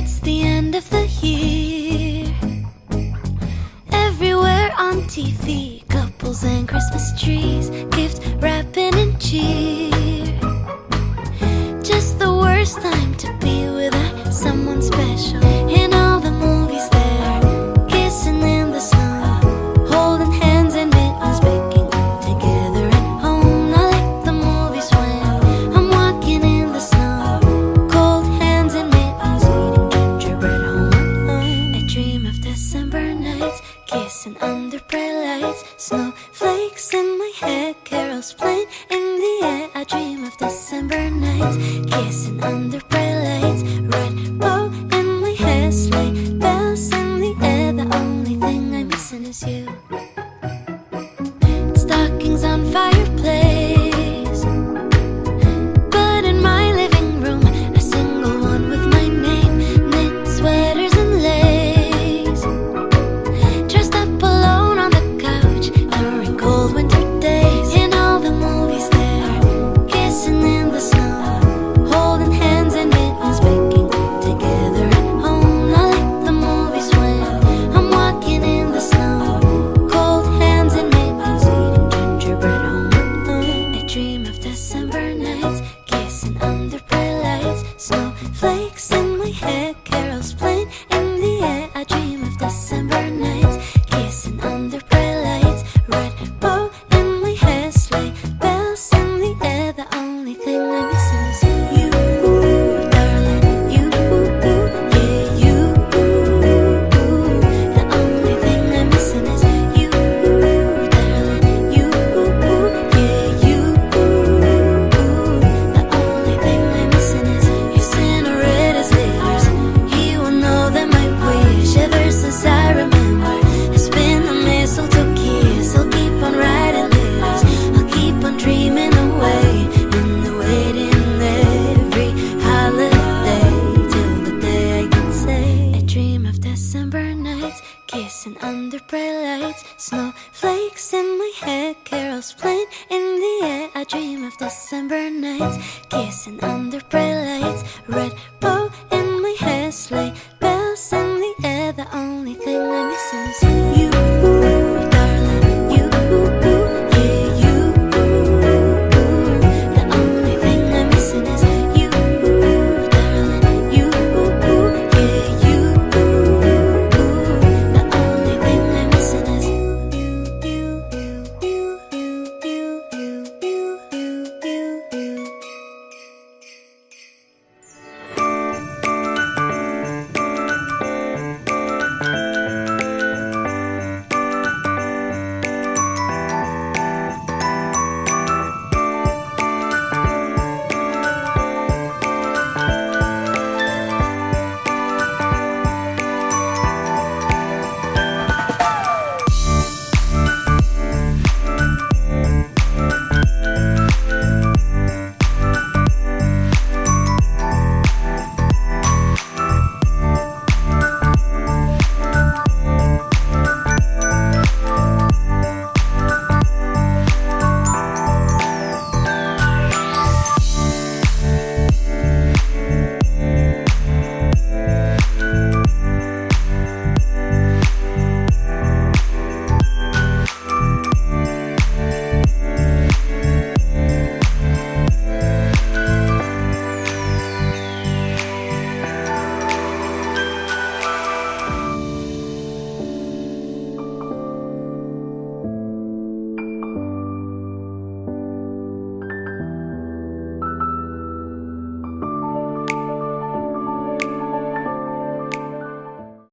It's the end of the year. Everywhere on TV, couples and Christmas trees, gift wrapping and cheer. Just the worst time to be without someone special. In all the movies there, kissing in the snow, holding hands and mittens, baking together at home. I like the movies when I'm walking in the snow, cold hands and mittens, eating gingerbread home alone. I dream of December nights, kissing under bright lights, snowflakes in my hair, carols playing in the air. I dream of December nights, kissing under bright lights, red bow in my hair, sleigh bells in the air. The only thing I'm missing is you. Stockings on fireplace, but in my living room, a single one with my name, knit sweaters and lace. Dressed up alone on the couch during cold winter days. In all the movies there, kissing in the snow, holding hands and mittens, baking together at home. I like the movies when I'm walking in the snow, cold hands and mittens, eating gingerbread home alone. I dream of December nights, kissing under bright lights, snowflakes in my hair, carols playing in the air. I dream of December nights, kissing under bright lights, red bow in my hair, sleigh bells in the air. The only thing I'm missing is you, darling. You, yeah, you. The only thing I'm missing is you, darling. You, yeah, you. The only thing I'm missing is if Santa read his letters, he will know that my wish ever since I remember has been the mistletoe kiss. I'll keep on writing letters, I'll keep on dreaming away in the waiting every holiday till the day I can say I dream of December nights, kissing under bright lights, snowflakes in my hair, carols playing in the air. I dream of December nights, kissing under bright lights, red bow in my hair, sleigh bells in the air. The only thing I'm missing is you.